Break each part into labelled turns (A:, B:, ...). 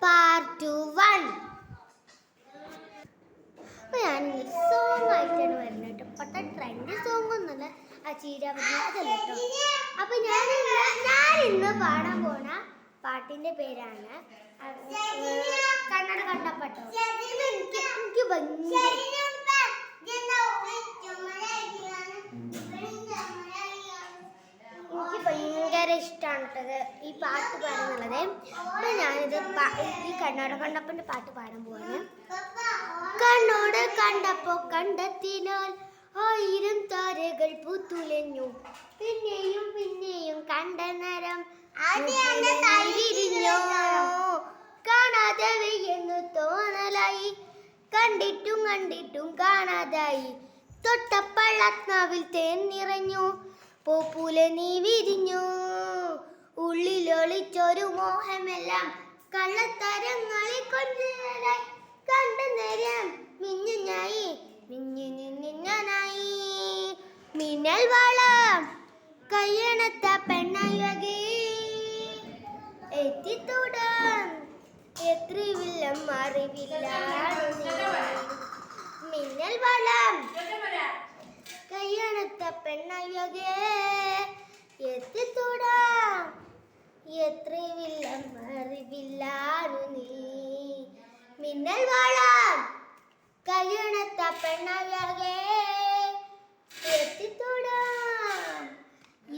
A: Part 1. അപ്പോൾ ഞാനിന്നൊരു song ആയിട്ടാണ് വരുന്നത് കേട്ടോ. ഇപ്പോഴത്തെ ട്രെൻഡ് സോങ് ഒന്നുമല്ല, ആ ചീരാപതി അതല്ല കേട്ടോ. അപ്പോൾ ഞാനിന്ന് പാടാൻ പോണ പാട്ടിൻ്റെ പേരാണ് കണ്ണട കണ്ടപ്പട്ടോ. എനിക്ക് ഭയങ്കര ഇഷ്ടമാണ് ഈ പാട്ട് പാടുന്നുള്ളത്. അപ്പം ഞാനിത് ഈ കണ്ണോട് കണ്ടപ്പൻ്റെ പാട്ട് പാടാൻ പോവാണ്. കണ്ണോട് കണ്ടപ്പോ കണ്ടെത്തിനാൽ 1000 താരകൾ പൂത്തുലഞ്ഞു, പിന്നെയും പിന്നെയും കണ്ട നേരം വിരിഞ്ഞോ, കാണാതെ എന്ന് തോന്നലായി, കണ്ടിട്ടും കണ്ടിട്ടും കാണാതായി, തൊട്ടപ്പള്ളാത്മാവിൽ തേൻ നിറഞ്ഞു, പൂപ്പുല നീ വിരിഞ്ഞു, ഉള്ളിലൊളിച്ചൊരു മോഹമെല്ലാം കള്ളത്തരങ്ങളിൽ കൊണ്ടുവരായി, കണ്ട നേരം മിന്നുനായി മിന്നാനായി, മിന്നൽ വളം കയ്യണത്ത പെണ്ണഴകി എത്തിത്തൂടാം എത്ര വില്ലം അറിവില്ല, മിന്നൽ വളം കയ്യണത്ത പെണ്ണഴകെ എത്തിത്തൂടാം എത്ര വില്ലം അറിവില്ലാണു നീ, മിന്നൽ വളം കയ്യണത്ത പെണ്ണഴകെ എത്തിത്തൂടാം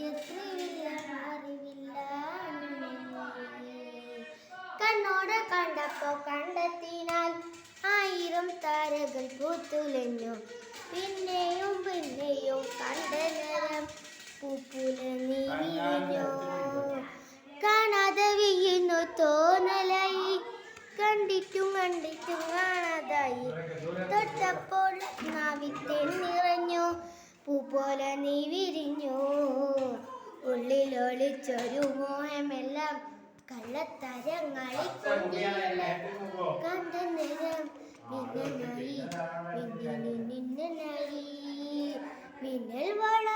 A: എത്ര വില്ലം അറിവില്ലാണു നീ, കണ്ണോട് കണ്ടപ്പോ കണ്ടെത്തിനാൽ 1000 താരകൾ പൂത്തുലഞ്ഞു, പിന്നെയും പിന്നെയും കണ്ട നേരം പൂപ്പുല നീ വിരിഞ്ഞോ, കാണാതെ വീഴുന്നു തോന്നലായി, കണ്ടിട്ടും കണ്ടിട്ടും കാണാതായി, തൊട്ടപ്പോൾ നാവിത്തെ നിറഞ്ഞു, പൂ പോലെ നീ വിരിഞ്ഞു, ഉള്ളിലൊളിച്ചൊരു മോഹമെല്ലാം കള്ളത്തരങ്ങളിൽ കണ്ട നേരം മിന്നനായി മിന്നനായി, മിന്നൽ വള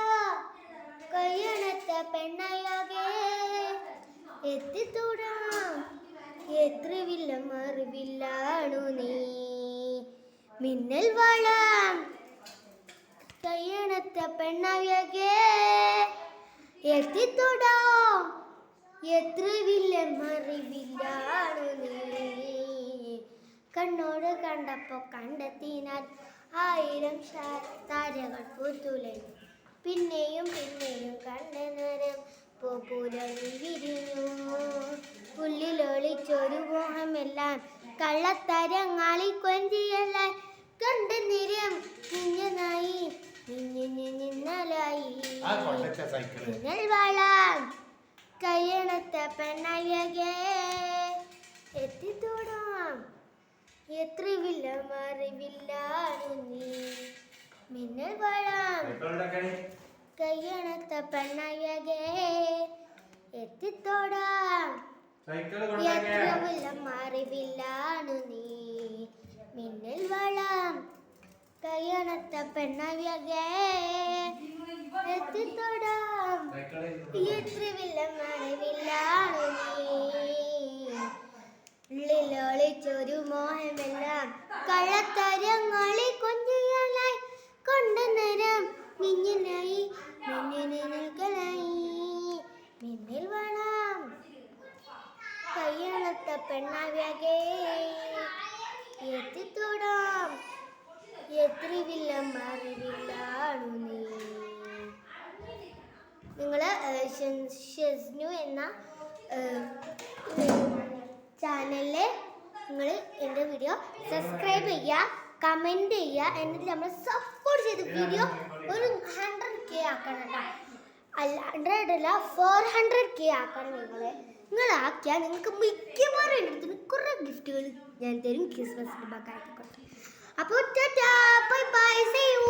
A: കയ്യണത്ത പെണ്ണഴകെ എത്തിത്തൂടാം എത്ര വില്ലം അറിവില്ലാണു നീ, മിന്നൽ വള കയ്യണത്ത പെണ്ണഴകെ എത്തിത്തൂടാം എത്ര വില്ലം അറിവില്ലാണു നീ, കണ്ണോട് കണ്ടപ്പോ കണ്ടെത്തിനാൽ 1000 താരകൾ പൂത്തുലഞ്ഞു, പിന്നെയും പിന്നെയും കണ്ട നേരം പൂപ്പുല നീ വിരിഞ്ഞു, ഉള്ളിലൊളിച്ചൊരു മോഹമെല്ലാം കള്ളത്തരങ്ങളിൽ കൊഞ്ചിയലായി, കണ്ട നേരം മിന്നനായി മിന്നലായി, മിന്നൽ വളം കയ്യണത്ത പെണ്ണഴകെ എത്തിത്തൂടാം എത്ര വില്ലം അറിവില്ലാണു നീ, മിന്നൽ വളം കയ്യണത്ത പെണ്ണഴകെ എത്തിത്തോടാം എത്ര വില്ലം അറിവില്ലാണു നീ, മിന്നൽ വളം കയ്യണത്ത പെണ്ണഴകെ എത്തിത്തോടാം എത്ര വില്ലം അറിവില്ലാണു നീ, ഉള്ളിലൊളിച്ചൊരു മോഹമെല്ലാം കള്ളത്തരങ്ങളിൽ കൊഞ്ചിയലായി, കൊണ്ട നേരം മിന്നനായി മിന്നലായി, മിന്നൽ വളം കയ്യണത്ത പെണ്ണഴകെ എത്തിത്തോടാം എത്ര വില്ലം അറിവില്ലാണു നീ. നിങ്ങൾ ഷെസ്നു എന്ന ചാനലിൽ നിങ്ങൾ എൻ്റെ വീഡിയോ സബ്സ്ക്രൈബ് ചെയ്യുക, കമൻറ്റ് ചെയ്യുക, എന്നിട്ട് നമ്മൾ സപ്പോർട്ട് ചെയ്ത് വീഡിയോ ഒരു 100K ആക്കണം കേട്ടോ. അല്ല 100 അല്ല 400K ആക്കണം. നിങ്ങളാക്കിയാൽ നിങ്ങൾക്ക് മിക്കവാറും എൻ്റെ അടുത്ത് കുറേ ഗിഫ്റ്റുകൾ ഞാൻ തരും, ക്രിസ്മസിൻ്റെ ഭാഗമായിക്കോട്ടെ. അപ്പോൾ tata bye bye, see U.